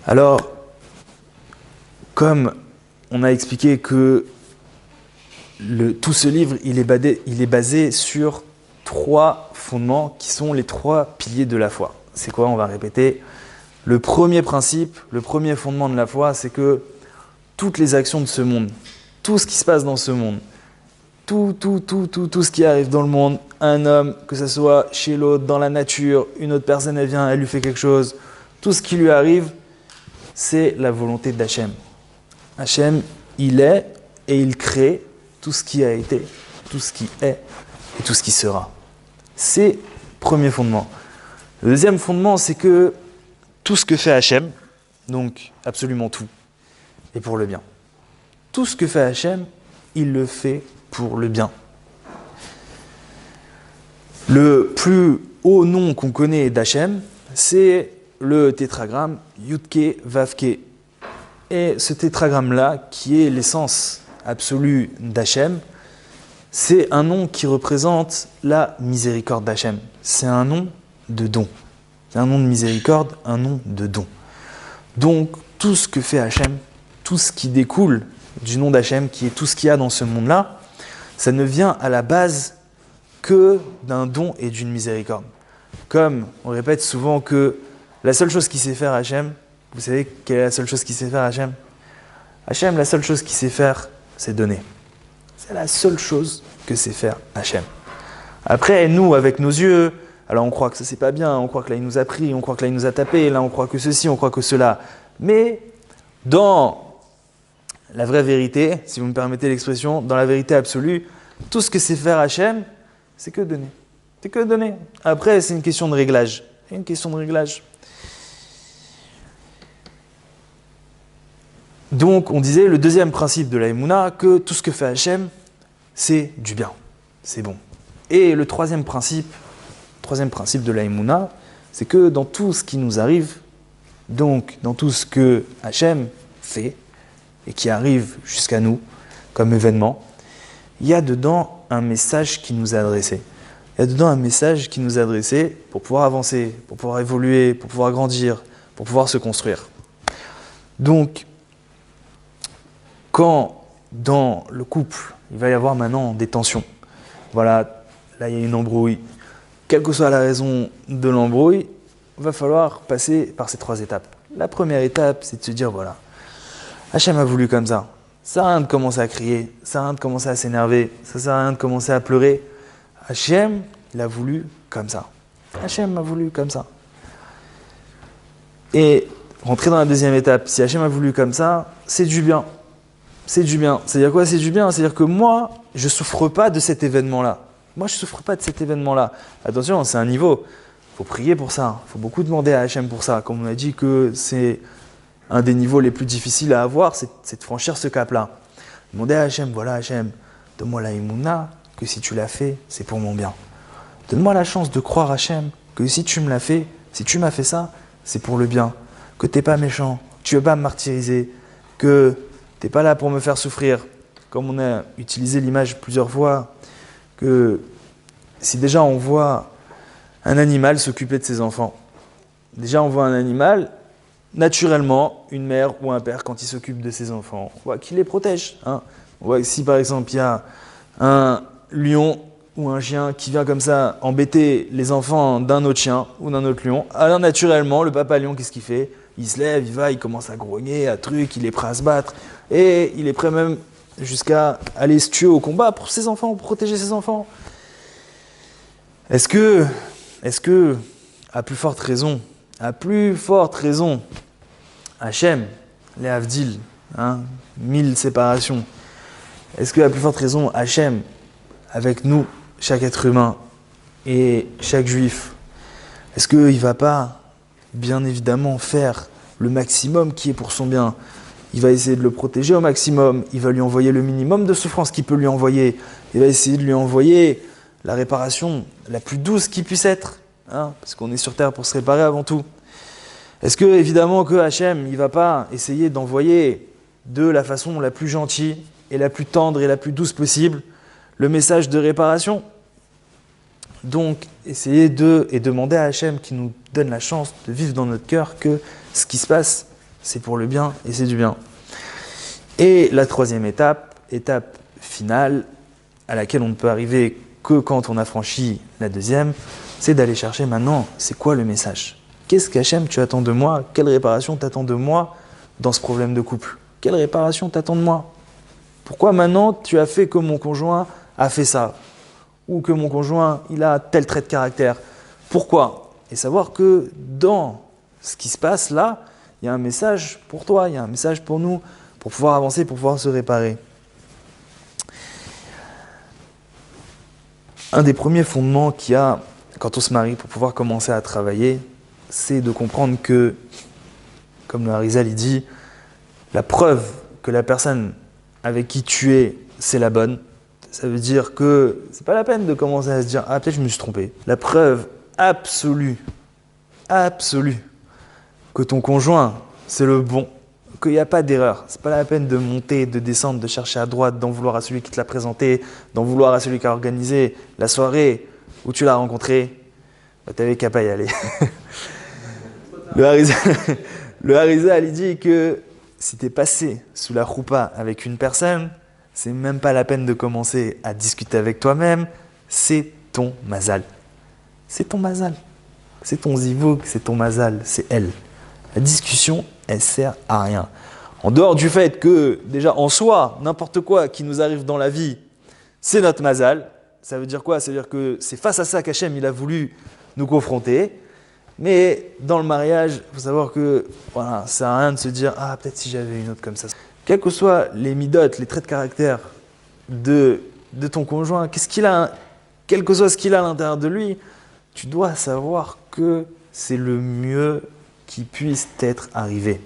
Alors, comme on a expliqué que tout ce livre, il est basé sur 3 fondements qui sont les 3 piliers de la foi. C'est quoi? On va répéter. Le premier principe, le premier fondement de la foi, c'est que toutes les actions de ce monde, tout ce qui se passe dans ce monde, tout ce qui arrive dans le monde, un homme, que ce soit chez l'autre, dans la nature, une autre personne, elle vient, elle lui fait quelque chose, tout ce qui lui arrive, c'est la volonté d'Hachem. Hachem, il est et il crée tout ce qui a été, tout ce qui est et tout ce qui sera. C'est le premier fondement. Le deuxième fondement, c'est que tout ce que fait Hachem, donc absolument tout, est pour le bien. Tout ce que fait Hachem, il le fait pour le bien. Le plus haut nom qu'on connaît d'Hachem, c'est le tétragramme Yudke Vavke. Et ce tétragramme-là, qui est l'essence absolue d'Hachem, c'est un nom qui représente la miséricorde d'Hachem. C'est un nom de don. C'est un nom de miséricorde, un nom de don. Donc, tout ce que fait Hachem, tout ce qui découle du nom d'Hachem, qui est tout ce qu'il y a dans ce monde-là, ça ne vient à la base que d'un don et d'une miséricorde. Comme on répète souvent que la seule chose qui sait faire Hachem, vous savez quelle est la seule chose qui sait faire Hachem? Hachem, la seule chose qu'il sait faire, c'est donner. C'est la seule chose que sait faire Hachem. Après, nous, avec nos yeux, alors on croit que ça c'est pas bien, on croit que là il nous a pris, on croit que là il nous a tapé, là on croit que ceci, on croit que cela. Mais dans la vraie vérité, si vous me permettez l'expression, dans la vérité absolue, tout ce que sait faire Hachem, c'est que donner. C'est que donner. Après, c'est une question de réglage. C'est une question de réglage. Donc, on disait, le deuxième principe de la Emouna, que tout ce que fait Hachem, c'est du bien. C'est bon. Et le troisième principe de la Emouna, c'est que dans tout ce qui nous arrive, donc dans tout ce que Hachem fait, et qui arrive jusqu'à nous, comme événement, il y a dedans un message qui nous est adressé. Il y a dedans un message qui nous est adressé pour pouvoir avancer, pour pouvoir évoluer, pour pouvoir grandir, pour pouvoir se construire. Donc, quand dans le couple, il va y avoir maintenant des tensions, voilà, là il y a une embrouille, quelle que soit la raison de l'embrouille, il va falloir passer par ces 3 étapes. La première étape, c'est de se dire, voilà, Hachem a voulu comme ça. Ça sert à rien de commencer à crier, ça sert à rien de commencer à s'énerver, ça sert à rien de commencer à pleurer. Hachem, il a voulu comme ça. Hachem a voulu comme ça. Et rentrer dans la deuxième étape, si Hachem a voulu comme ça, c'est du bien. C'est du bien. C'est-à-dire quoi? C'est du bien. C'est-à-dire que moi, je ne souffre pas de cet événement-là. Moi, je ne souffre pas de cet événement-là. Attention, c'est un niveau. Il faut prier pour ça. Il faut beaucoup demander à Hachem pour ça. Comme on a dit que c'est un des niveaux les plus difficiles à avoir, c'est de franchir ce cap-là. Demander à Hachem, voilà Hachem, donne-moi la Emouna, que si tu l'as fait, c'est pour mon bien. Donne-moi la chance de croire Hachem, que si tu me l'as fait, si tu m'as fait ça, c'est pour le bien. Que tu n'es pas méchant, que tu ne veux pas me martyriser, que tu n'es pas là pour me faire souffrir. Comme on a utilisé l'image plusieurs fois, que si déjà on voit un animal s'occuper de ses enfants, déjà on voit un animal, naturellement, une mère ou un père, quand il s'occupe de ses enfants, on voit qu'il les protège. On voit que si par exemple il y a un lion ou un chien qui vient comme ça embêter les enfants d'un autre chien ou d'un autre lion, alors naturellement, le papa lion, qu'est-ce qu'il fait? Il se lève, il va, il commence à grogner, à truc, il est prêt à se battre, et il est prêt même jusqu'à aller se tuer au combat pour ses enfants, pour protéger ses enfants. Est-ce que, à plus forte raison, Hachem, les Havdil, 1000 séparations, est-ce qu'à plus forte raison, Hachem, avec nous, chaque être humain et chaque juif, est-ce qu'il ne va pas, bien évidemment, faire le maximum qui est pour son bien? Il va essayer de le protéger au maximum, il va lui envoyer le minimum de souffrance qu'il peut lui envoyer, il va essayer de lui envoyer la réparation la plus douce qui puisse être, parce qu'on est sur Terre pour se réparer avant tout. Est-ce que, évidemment, que Hachem, il ne va pas essayer d'envoyer de la façon la plus gentille et la plus tendre et la plus douce possible le message de réparation? Donc, essayez et demander à Hachem qui nous donne la chance de vivre dans notre cœur que ce qui se passe, c'est pour le bien et c'est du bien. Et la troisième étape, étape finale, à laquelle on ne peut arriver que quand on a franchi la deuxième, c'est d'aller chercher maintenant, c'est quoi le message? Qu'est-ce qu'Hachem tu attends de moi? Quelle réparation t'attends de moi dans ce problème de couple? Quelle réparation t'attends de moi? Pourquoi maintenant tu as fait que mon conjoint a fait ça? Ou que mon conjoint il a tel trait de caractère? Pourquoi? Et savoir que dans ce qui se passe là, il y a un message pour toi, il y a un message pour nous, pour pouvoir avancer, pour pouvoir se réparer. Un des premiers fondements qu'il y a quand on se marie pour pouvoir commencer à travailler, c'est de comprendre que, comme le Harizal il dit, la preuve que la personne avec qui tu es, c'est la bonne, ça veut dire que c'est pas la peine de commencer à se dire « Ah, peut-être je me suis trompé ». La preuve absolue, que ton conjoint, c'est le bon, qu'il n'y a pas d'erreur. C'est pas la peine de monter, de descendre, de chercher à droite, d'en vouloir à celui qui te l'a présenté, d'en vouloir à celui qui a organisé la soirée où tu l'as rencontré. Bah, tu n'avais qu'à pas y aller. Le Harizal, il dit que si tu es passé sous la choupa avec une personne, c'est même pas la peine de commencer à discuter avec toi-même, c'est ton mazal. C'est ton mazal. C'est ton zivouk, c'est ton mazal, c'est elle. La discussion, elle sert à rien. En dehors du fait que, déjà en soi, n'importe quoi qui nous arrive dans la vie, c'est notre mazal. Ça veut dire quoi? Ça veut dire que c'est face à ça qu'Hachem il a voulu nous confronter. Mais dans le mariage, il faut savoir que voilà, ça sert à rien de se dire « Ah, peut-être si j'avais une autre comme ça ». Quels que soient les midotes, les traits de caractère de ton conjoint, quel que soit ce qu'il a à l'intérieur de lui, tu dois savoir que c'est le mieux qui puisse t'être arrivé.